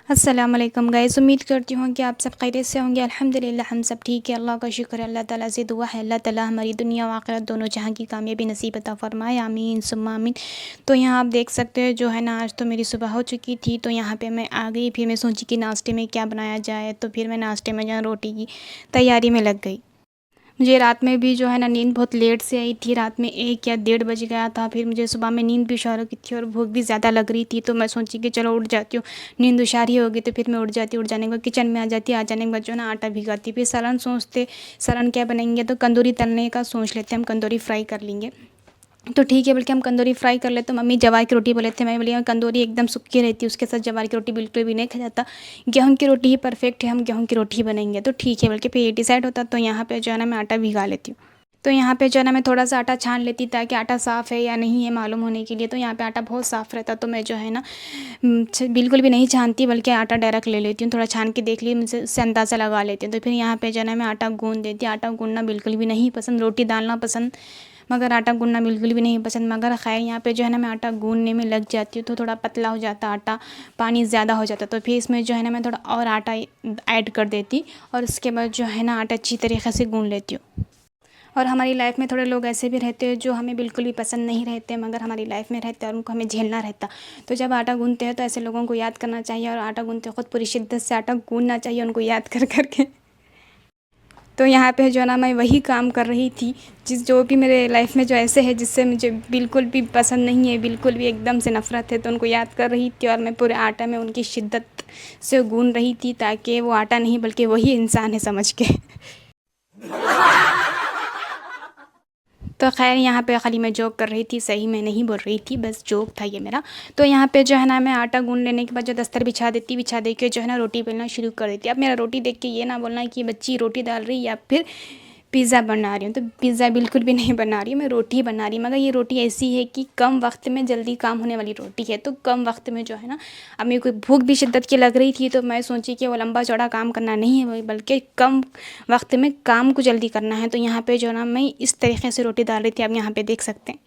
अस्सलाम वालेकुम गाइस। उम्मीद करती हूँ कि आप सब खैरियत से होंगे। अल्हम्दुलिल्लाह हम सब ठीक है। अल्लाह का शुक्र है, अल्लाह ताला से दुआ है अल्लाह ताला हमारी दुनिया व आखिरत दोनों जहाँ की कामयाबी नसीब अता फ़रमाए, आमीन सुम्मा आमीन। तो यहाँ आप देख सकते हैं जो है ना, आज तो मेरी सुबह हो चुकी थी, तो यहाँ पे मैं आ गई। फिर मैं सोची कि नाश्ते में क्या बनाया जाए, तो फिर मैं नाश्ते में जो है रोटी की तैयारी में लग गई। मुझे रात में भी जो है ना नींद बहुत लेट से आई थी। रात में 1 या डेढ़ बज गया था। फिर मुझे सुबह में नींद भी उशारों की थी और भूख भी ज़्यादा लग रही थी, तो मैं सोची कि चलो उठ जाती हूँ। नींद उशारी होगी तो फिर मैं उठ जाती। उठ जाने के बाद किचन में आ जाती। आ जाने के बाद जो है ना आटा भिगाती। फिर सालन सोचते, सालन क्या बनाएंगे, तो कंदूरी तलने का सोच लेते, हम कंदूरी फ्राई कर लेंगे। तो ठीक है, बल्कि हम कंदूरी फ्राई कर लेते। तो मम्मी जवार की रोटी बोले थे, मैं बोली कंदूरी एकदम सूखी रहती है, उसके साथ जवार की रोटी बिल्कुल भी नहीं खा जाता। गेहूं की रोटी ही परफेक्ट है, हम गेहूं की रोटी ही बनाएंगे। तो ठीक है, बल्कि फिर ये डिसाइड होता। तो यहाँ पे जो है ना मैं आटा भिगा लेती हूँ। तो यहाँ पे जो है ना मैं थोड़ा सा आटा छान लेती, ताकि आटा साफ़ है या नहीं है मालूम होने के लिए। तो यहाँ पे आटा बहुत साफ़ रहता, तो मैं जो है ना बिल्कुल भी नहीं छानती, बल्कि आटा डायरेक्ट ले लेती हूँ। थोड़ा छान के देख ली, मुझे उससे अंदाज़ा लगा लेती हूँ। तो फिर यहाँ पे जो है ना मैं आटा गूँध देती। आटा गूँधना बिल्कुल भी नहीं पसंद, रोटी डालना पसंद, मगर आटा गूँधना बिल्कुल भी नहीं पसंद। मगर खैर यहाँ पे जो है ना मैं आटा गूँधने में लग जाती हूँ, तो थोड़ा पतला हो जाता आटा, पानी ज़्यादा हो जाता। तो फिर इसमें जो है ना मैं थोड़ा और आटा ऐड कर देती, और उसके बाद जो है ना आटा अच्छी तरीक़े से गूँध लेती हूँ। और हमारी लाइफ में थोड़े लोग ऐसे भी रहते हैं जो हमें बिल्कुल भी पसंद नहीं रहते, मगर हमारी लाइफ में रहते हैं और उनको हमें झेलना रहता। तो जब आटा गूँधते हैं तो ऐसे लोगों को याद करना चाहिए, और आटा गूँधते वक्त पूरी शिद्दत से आटा गूँधना चाहिए, उनको याद कर कर के। तो यहाँ पे जो है ना मैं वही काम कर रही थी, जो भी मेरे लाइफ में जो ऐसे है जिससे मुझे बिल्कुल भी पसंद नहीं है, बिल्कुल भी एकदम से नफ़रत है, तो उनको याद कर रही थी। और मैं पूरे आटा में उनकी शिद्दत से गूँध रही थी, ताकि वो आटा नहीं बल्कि वही इंसान है समझ के। तो ख़ैर यहाँ पे खाली मैं जोक कर रही थी, सही में नहीं बोल रही थी, बस जोक था ये मेरा। तो यहाँ पे जो है ना मैं आटा गूँध लेने के बाद जो दस्तर बिछा देती, बिछा दे के जो है ना रोटी बेलना शुरू कर देती। अब मेरा रोटी देख के ये ना बोलना कि बच्ची रोटी डाल रही या फिर पिज़्ज़ा बना रही हूँ। तो पिज़्ज़ा बिल्कुल भी नहीं बना रही हूँ, मैं रोटी बना रही हूँ। मगर ये रोटी ऐसी है कि कम वक्त में जल्दी काम होने वाली रोटी है। तो कम वक्त में जो है ना, अब मेरे को भूख भी शिद्दत की लग रही थी, तो मैं सोची कि वो लंबा चौड़ा काम करना नहीं है, बल्कि कम वक्त में काम को जल्दी करना है। तो यहाँ पे जो है ना मैं इस तरीके से रोटी डाल रही थी, आप यहाँ पे देख सकते हैं।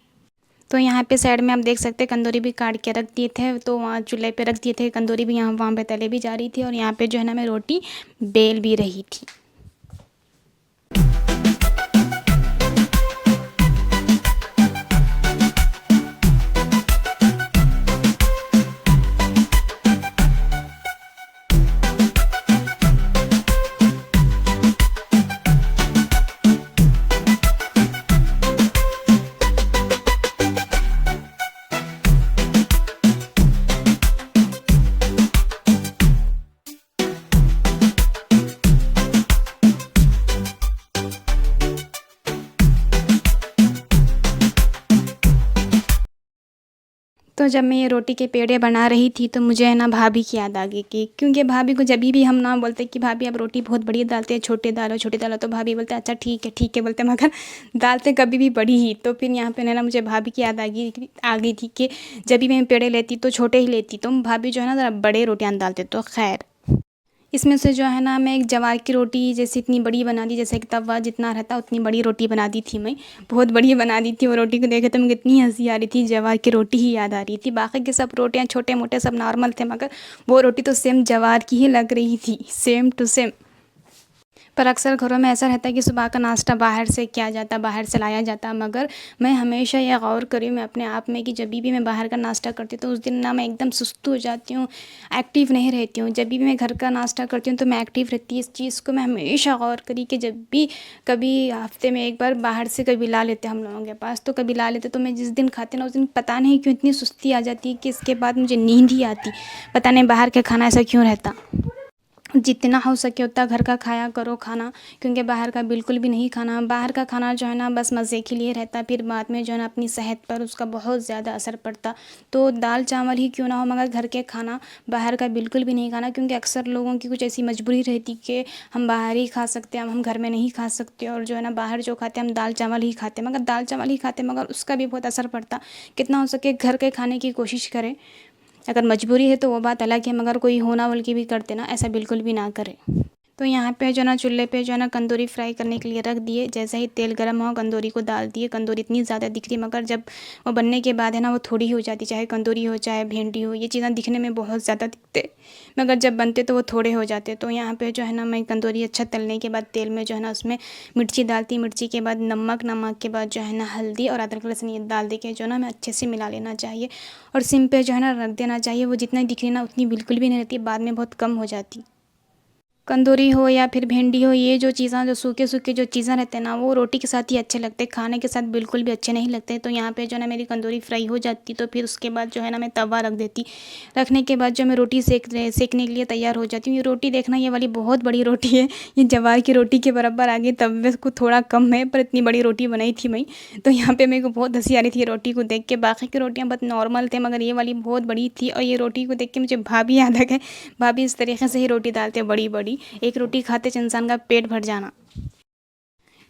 तो यहाँ पे साइड में आप देख सकते हैं कंदूरी भी काट के रख दिए थे, तो वहाँ चूल्हे पे रख दिए थे कंदूरी भी, यहाँ वहाँ पे तले भी जा रही थी, और यहाँ पे जो है ना मैं रोटी बेल भी रही थी। तो जब मैं ये रोटी के पेड़े बना रही थी, तो मुझे है ना भाभी की याद आ गई, कि क्योंकि भाभी को जब भी हम ना बोलते कि भाभी आप रोटी बहुत बड़ी डालते हैं, छोटी डालो, तो भाभी बोलते अच्छा ठीक है बोलते, मगर डालते कभी भी बड़ी ही। तो फिर यहाँ पे ना मुझे भाभी की याद आ गई थी कि जब भी मैं पेड़े लेती तो छोटे ही लेती, तो भाभी जो है ना ज़रा बड़े रोटियाँ डालते। तो खैर इसमें से जो है ना मैं एक जवार की रोटी जैसे इतनी बड़ी बना दी, जैसे कि तवा जितना रहता उतनी बड़ी रोटी बना दी थी मैं। बहुत बड़ी बना दी थी। वो रोटी को देखे तो मुझे इतनी हंसी आ रही थी, जवार की रोटी ही याद आ रही थी। बाकी के सब रोटियां छोटे मोटे सब नॉर्मल थे, मगर वो रोटी तो सेम जवार की ही लग रही थी, सेम टू सेम। पर अक्सर घरों में ऐसा रहता है कि सुबह का नाश्ता बाहर से किया जाता, बाहर से लाया जाता। मगर मैं हमेशा यह गौर करी मैं अपने आप में कि जब भी मैं बाहर का नाश्ता करती हूँ, तो उस दिन ना मैं एकदम सुस्त हो जाती हूँ, एक्टिव नहीं रहती हूँ। जब भी मैं घर का नाश्ता करती हूँ तो मैं एक्टिव रहती हूँ। इस चीज़ को मैं हमेशा गौर करी कि जब भी कभी हफ्ते में एक बार बाहर से कभी ला लेते हम लोगों के पास, तो कभी ला लेते, तो मैं जिस दिन खाती ना उस दिन पता नहीं क्यों इतनी सुस्ती आ जाती है कि इसके बाद मुझे नींद ही आती। पता नहीं बाहर का खाना ऐसा क्यों रहता। जितना हो सके उतना घर का खाया करो खाना, क्योंकि बाहर का बिल्कुल भी नहीं खाना। बाहर का खाना जो है ना बस मज़े के लिए रहता, फिर बाद में जो है ना अपनी सेहत पर उसका बहुत ज़्यादा असर पड़ता। तो दाल चावल ही क्यों ना हो, मगर घर के खाना बाहर का बिल्कुल भी नहीं खाना, क्योंकि अक्सर लोगों की कुछ ऐसी मजबूरी रहती कि हम बाहर ही खा सकते हैं, हम घर में नहीं खा सकते। और जो है ना बाहर जो खाते हैं हम दाल चावल ही खाते, मगर दाल चावल ही खाते, मगर उसका भी बहुत असर पड़ता। कितना हो सके घर के खाने की कोशिश करें। अगर मजबूरी है तो वो बात अलग है, मगर कोई होना बोल के भी करते ना, ऐसा बिल्कुल भी ना करें। तो यहाँ पे जो है ना चूल्हे पे जो है ना कंदूरी फ्राई करने के लिए रख दिए। जैसे ही तेल गर्म हो कंदूरी को डाल दिए। कंदूरी इतनी ज़्यादा दिख रही मगर जब वो बनने के बाद है ना वो थोड़ी ही हो जाती, चाहे कंदूरी हो चाहे भिंडी हो, ये चीज़ें दिखने में बहुत ज़्यादा दिखते मगर जब बनते तो वो थोड़े हो जाते। तो यहाँ पे जो है ना मैं कंदूरी अच्छा तलने के बाद तेल में जो है ना उसमें मिर्ची डालती, मिर्ची के बाद नमक के बाद जो है ना हल्दी और अदरक लहसुन ये डाल दे के जो ना हमें अच्छे से मिला लेना चाहिए और सिम पे जो है ना रख देना चाहिए। वो जितना दिख रही ना उतनी बिल्कुल भी नहीं रहती, बाद में बहुत कम हो जाती। कंदूरी हो या फिर भिंडी हो, ये जो चीज़ें जो सूखे सूखे जो चीज़ें रहते हैं ना वो रोटी के साथ ही अच्छे लगते हैं, खाने के साथ बिल्कुल भी अच्छे नहीं लगते। तो यहाँ पे जो है ना मेरी कंदूरी फ्राई हो जाती तो फिर उसके बाद जो है ना मैं तवा रख देती। रखने के बाद जो मैं रोटी सेकने के लिए तैयार हो जाती हूँ। ये रोटी देखना, ये वाली बहुत बड़ी रोटी है, ये जवार की रोटी के बराबर आ गई, तवे को थोड़ा कम है पर इतनी बड़ी रोटी बनाई थी मैं। तो यहाँ पे मेरे को बहुत हंसी आ रही थी ये रोटी को देख के। बाकी की रोटियाँ बहुत नॉर्मल थे मगर ये वाली बहुत बड़ी थी और ये रोटी को देख के मुझे भाभी याद आ गए। भाभी इस तरीके से ही रोटी डालते बड़ी बड़ी, एक रोटी खाते इंसान का पेट भर जाना।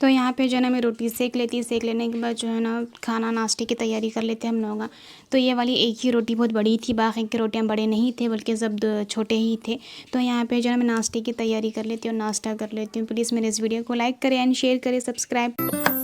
तो यहाँ पे जो है ना मैं रोटी सेक लेती, सेक लेने के बाद जो है ना खाना नाश्ते की तैयारी कर लेते हम लोग। तो ये वाली एक ही रोटी बहुत बड़ी थी, बाकी की रोटियाँ बड़े नहीं थे बल्कि सब छोटे ही थे। तो यहाँ पे जो है मैं नाश्ते की तैयारी कर लेती हूँ, नाश्ता कर लेती हूँ। प्लीज़ मेरे इस वीडियो को लाइक करें एंड शेयर करें, सब्सक्राइब।